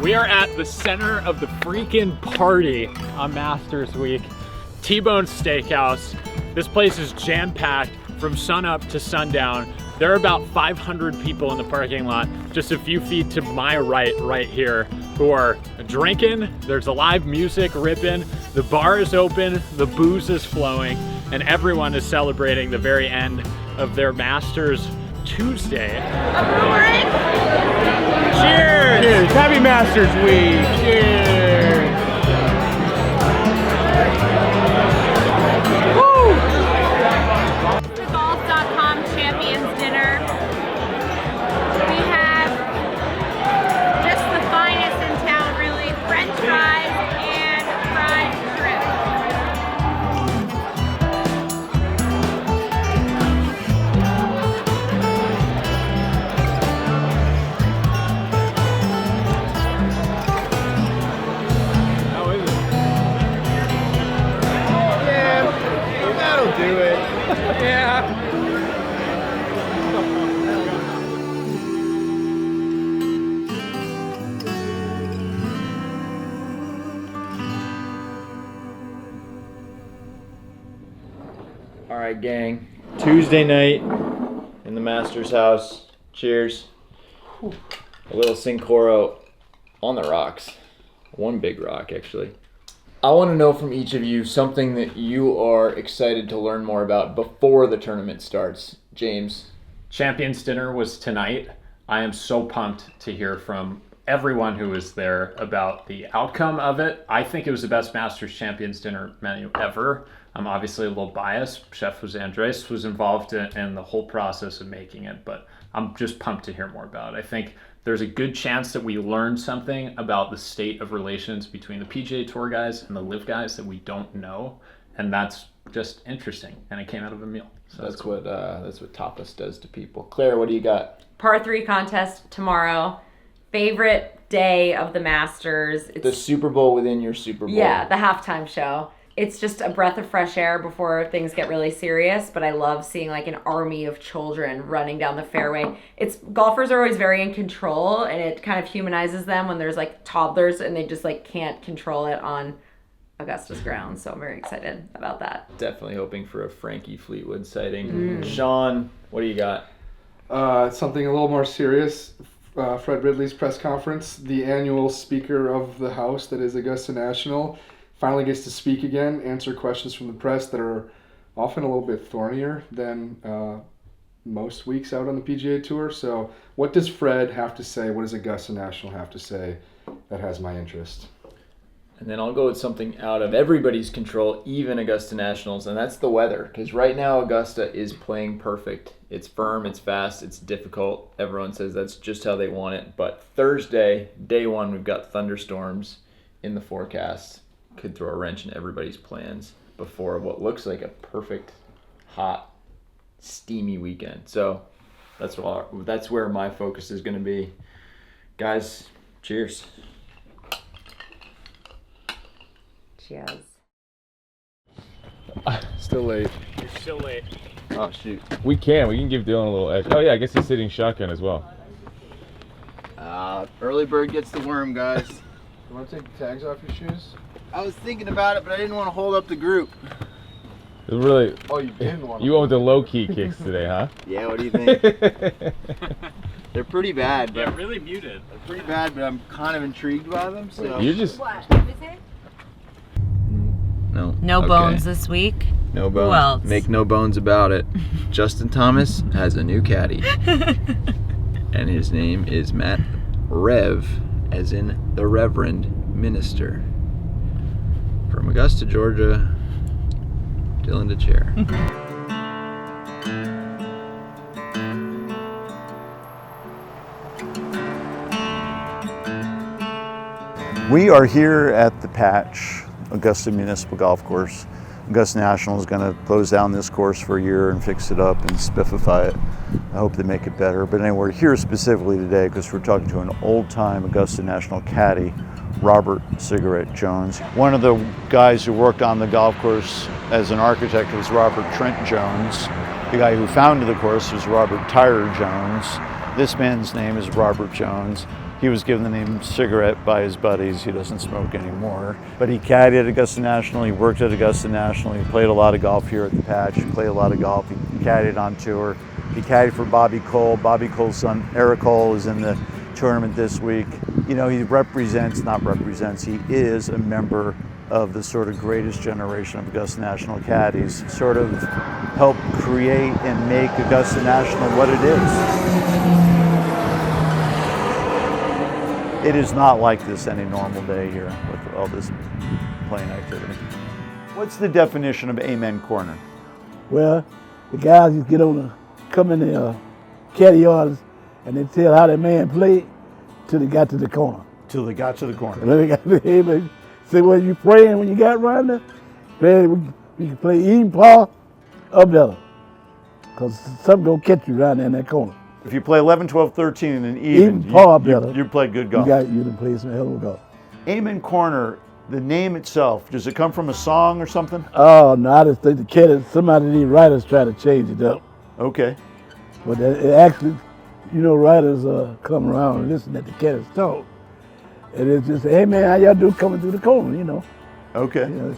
We are at the center of the freaking party on Masters Week. T-Bone Steakhouse. This place is jam-packed from sunup to sundown. There are about 500 people in the parking lot, just a few feet to my right here, who are drinking. There's a live music ripping. The bar is open, the booze is flowing, and everyone is celebrating the very end of their Masters Tuesday. Cheers! Cheers! Happy Masters Week! Cheers! Woo! The Golf.com Champions Dinner. We have just the finest in town, really. French fries and fried shrimp. Do it. Yeah. All right, gang. Tuesday night in the Masters house. Cheers. A little Sincoro on the rocks. One big rock, actually. I want to know from each of you something that you are excited to learn more about before the tournament starts. James. Champions Dinner was tonight. I am so pumped to hear from everyone who was there about the outcome of it. I think it was the best Masters Champions Dinner menu ever. I'm obviously a little biased. Chef Jose Andres was involved in the whole process of making it, but I'm just pumped to hear more about it. I think there's a good chance that we learned something about the state of relations between the PGA Tour guys and the LIV guys that we don't know, and that's just interesting. And it came out of a meal. So that's cool. That's what tapas does to people. Claire, what do you got? Par 3 contest tomorrow. Favorite day of the Masters. The Super Bowl within your Super Bowl. Yeah, the halftime show. It's just a breath of fresh air before things get really serious, but I love seeing like an army of children running down the fairway. Golfers are always very in control, and it kind of humanizes them when there's like toddlers and they just like can't control it on Augusta's grounds. So I'm very excited about that. Definitely hoping for a Frankie Fleetwood sighting. Sean, what do you got? Something a little more serious. Fred Ridley's press conference. The annual speaker of the house that is Augusta National finally gets to speak again, answer questions from the press that are often a little bit thornier than most weeks out on the PGA Tour. So what does Fred have to say? What does Augusta National have to say that has my interest? And then I'll go with something out of everybody's control, even Augusta Nationals, and that's the weather. Because right now Augusta is playing perfect. It's firm, it's fast, it's difficult. Everyone says that's just how they want it. But Thursday, day one, we've got thunderstorms in the forecast. Could throw a wrench in everybody's plans before what looks like a perfect, hot, steamy weekend. So that's where my focus is going to be. Guys, cheers. Cheers. Still late. You're still late. Oh, shoot. We can give Dylan a little edge. Oh, yeah, I guess he's sitting shotgun as well. Early bird gets the worm, guys. You want to take the tags off your shoes? I was thinking about it, but I didn't want to hold up the group. It was really. Oh, you didn't want to. You went with the low key kicks today, huh? Yeah, what do you think? They're pretty bad. But Yeah, really muted. They're pretty bad, but I'm kind of intrigued by them. So. You just. What? No. No Okay. bones this week. No bones. Who else? Make no bones about it. Justin Thomas has a new caddy. And his name is Matt Rev, as in the Reverend Minister. From Augusta, Georgia, Dylan DeChair. We are here at the Patch, Augusta Municipal Golf Course. Augusta National is going to close down this course for a year and fix it up and spiffify it. I hope they make it better. But anyway, we're here specifically today because we're talking to an old-time Augusta National caddy, Robert Cigarette Jones. One of the guys who worked on the golf course as an architect was Robert Trent Jones. The guy who founded the course was Robert Tyler Jones. This man's name is Robert Jones. He was given the name Cigarette by his buddies. He doesn't smoke anymore. But he caddied at Augusta National. He worked at Augusta National. He played a lot of golf here at the Patch. He played a lot of golf. He caddied on tour. He caddied for Bobby Cole. Bobby Cole's son, Eric Cole, is in the tournament this week. You know, he he is a member of the sort of greatest generation of Augusta National caddies, sort of helped create and make Augusta National what it is. It is not like this any normal day here with all this playing activity. What's the definition of Amen Corner? Well, the guys just come in the caddy yards and they tell how that man played till they got to the corner. Till they got to the corner. And then they got to the amen. Say, well, you praying when you got around there? Man, we can play even par or better. Because something gonna catch you right there in that corner. If you play 11, 12, 13 and an even par better. You played good golf. You done played some hell of golf. Amen Corner, the name itself, does it come from a song or something? Oh, no, I just think the caddy, somebody of these writers try to change it up. Okay. But it actually, you know, writers come around and listen at the caddies talk. And it's just, hey man, how y'all do coming through the corner, you know? Okay. You know,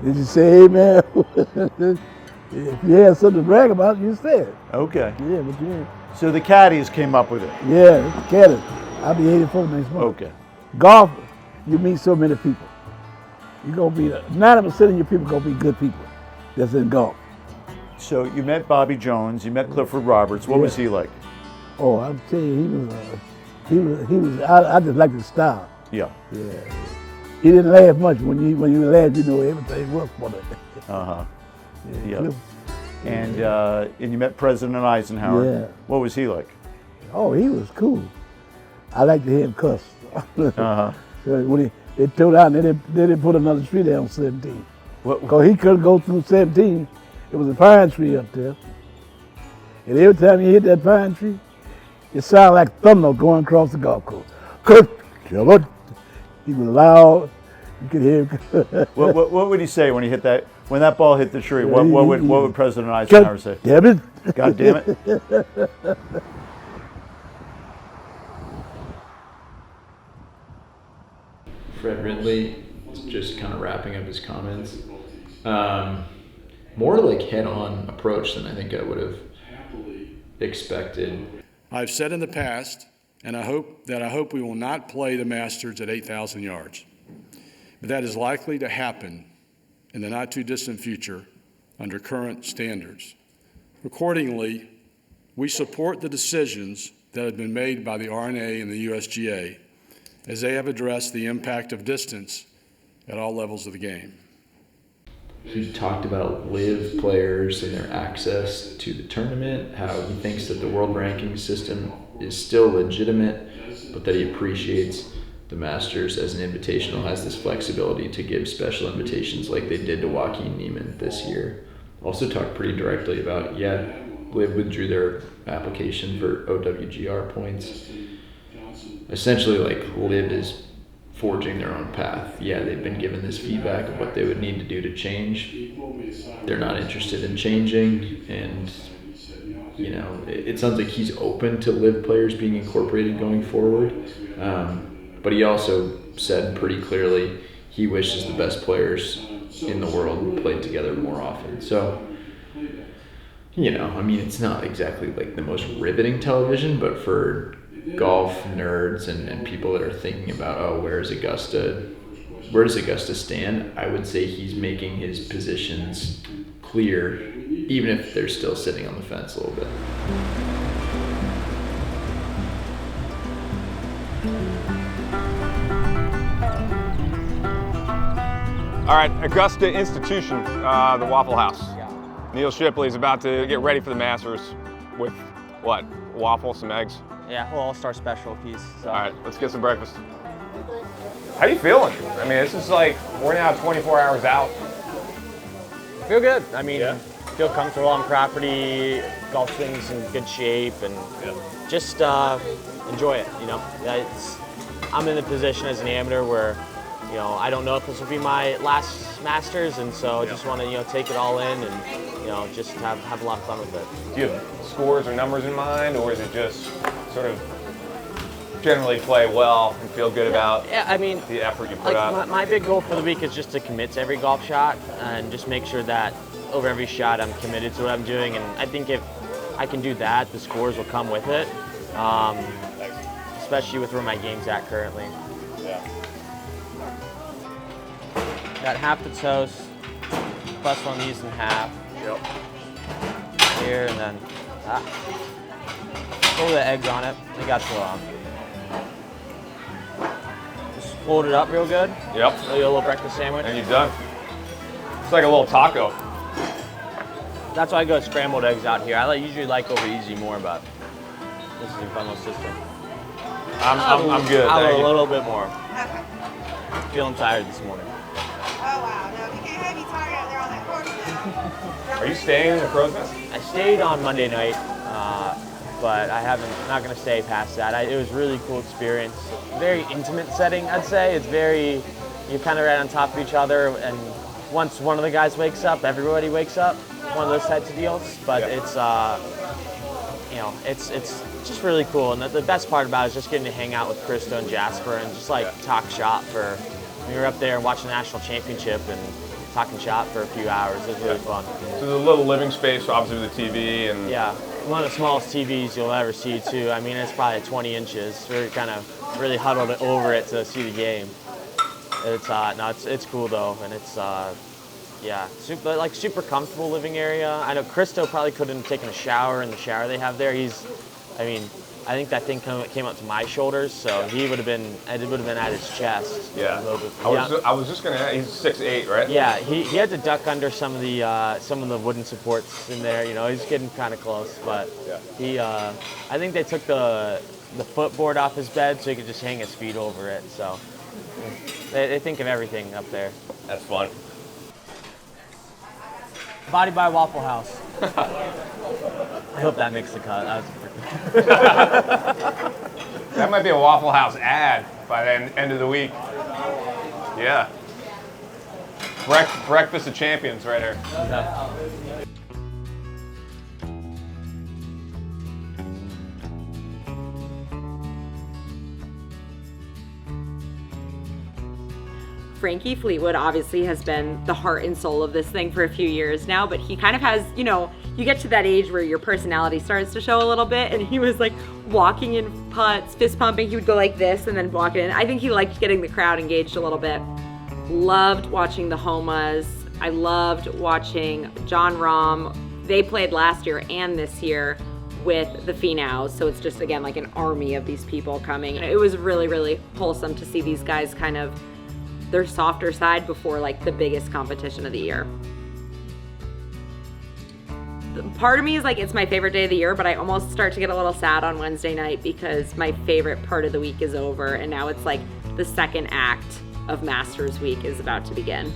they just say, hey man, if you had something to brag about, you say it. Okay. Yeah, but you ain't. So the caddies came up with it? Yeah, it's the caddies. I'll be 84 next month. Okay. Golf, you meet so many people. You're gonna be, 90% of your people gonna be good people that's in golf. So you met Bobby Jones, you met Clifford Roberts. What was he like? Oh, I'm telling you, he was. I just like his style. Yeah. Yeah. He didn't laugh much. When you laughed, you know everything was funny. Uh-huh. Yeah. Cliff. And you met President Eisenhower. Yeah. What was he like? Oh, he was cool. I like to hear him cuss. Uh-huh. So when they tore out, they didn't put another tree there on 17. What? Because he couldn't go through 17. It was a pine tree up there. And every time you hit that pine tree, it sounded like thunder going across the golf course. He was loud. You could hear him. What would he say when he hit that? When that ball hit the tree, what would President Eisenhower say? Damn it! God damn it! Fred Ridley is just kind of wrapping up his comments. More like head-on approach than I think I would have expected. I've said in the past, and I hope we will not play the Masters at 8,000 yards. But that is likely to happen in the not too distant future under current standards. Accordingly, we support the decisions that have been made by the R&A and the USGA as they have addressed the impact of distance at all levels of the game. He talked about LIV players and their access to the tournament, how he thinks that the world ranking system is still legitimate, but that he appreciates the Masters as an invitational has this flexibility to give special invitations like they did to Joaquin Niemann this year. Also talked pretty directly about, LIV withdrew their application for OWGR points. Essentially, like, LIV is forging their own path. They've been given this feedback of what they would need to do to change. They're not interested in changing, and you know, it sounds like he's open to LIV players being incorporated going forward. But he also said pretty clearly he wishes the best players in the world played together more often. So, you know, I mean, it's not exactly like the most riveting television, but for golf nerds and people that are thinking about, where does Augusta stand? I would say he's making his positions clear, even if they're still sitting on the fence a little bit. All right, Augusta institution, the Waffle House. Neil Shipley is about to get ready for the Masters with what? Waffle, some eggs? Yeah, well, all-star special piece. So. All right, let's get some breakfast. How you feeling? I mean, this is like, we're now 24 hours out. Feel good. I mean, feel comfortable on property, golf swing's in good shape, and just enjoy it, you know. I'm in a position as an amateur where, you know, I don't know if this will be my last Masters, and so I just want to, you know, take it all in and, you know, just have a lot of fun with it. Do you have scores or numbers in mind, or is it just sort of generally play well and feel good about Yeah, I mean, the effort you put out? my big goal for the week is just to commit to every golf shot and just make sure that over every shot I'm committed to what I'm doing. And I think if I can do that, the scores will come with it, especially with where my game's at currently. Yeah. Got half the toast, plus one of these in half. Yep. Here and then that. Throw the eggs on it. They got to just fold it up real good. Yep. So you a little breakfast sandwich. And you're done. It's like a little taco. That's why I go with scrambled eggs out here. I usually like over easy more, but this is a fun little system. I'm good. I'll Thank a you. little bit more. Feeling tired this morning. Oh wow, no, you can't have me tired out there on that course now. Are you staying in the Crow's Nest? I stayed on Monday night, but not gonna stay past that. It was a really cool experience. Very intimate setting, I'd say. It's very, you're kind of right on top of each other, and once one of the guys wakes up, everybody wakes up. One of those types of deals, but it's it's just really cool. And the best part about it is just getting to hang out with Krista and Jasper and just talk shop for. We were up there and watching the national championship and talking shop for a few hours. It was really fun. So there's a little living space, obviously with the TV and yeah, one of the smallest TVs you'll ever see too. I mean, it's probably 20 inches. We're kind of really huddled over it to see the game. It's cool though, and it's yeah, super comfortable living area. I know Christo probably couldn't have taken a shower in the shower they have there. I think that thing came up to my shoulders, so it would have been at his chest. yeah. A little bit. I was just gonna ask, he's 6'8", right? Yeah, he had to duck under some of the wooden supports in there. You know, he's getting kind of close, but I think they took the footboard off his bed so he could just hang his feet over it. So they think of everything up there. That's fun. Body by Waffle House. I hope that makes the cut. That might be a Waffle House ad by the end of the week. Yeah. Breakfast of champions right here. Yeah. Frankie Fleetwood obviously has been the heart and soul of this thing for a few years now, but he kind of has, you know, you get to that age where your personality starts to show a little bit, and he was like walking in putts, fist pumping. He would go like this and then walk in. I think he liked getting the crowd engaged a little bit. Loved watching the Homas. I loved watching John Rahm. They played last year and this year with the Finaus, so it's just, again, like an army of these people coming. It was really, really wholesome to see these guys kind of their softer side before like the biggest competition of the year. Part of me is like, it's my favorite day of the year, but I almost start to get a little sad on Wednesday night because my favorite part of the week is over, and now it's like the second act of Masters week is about to begin.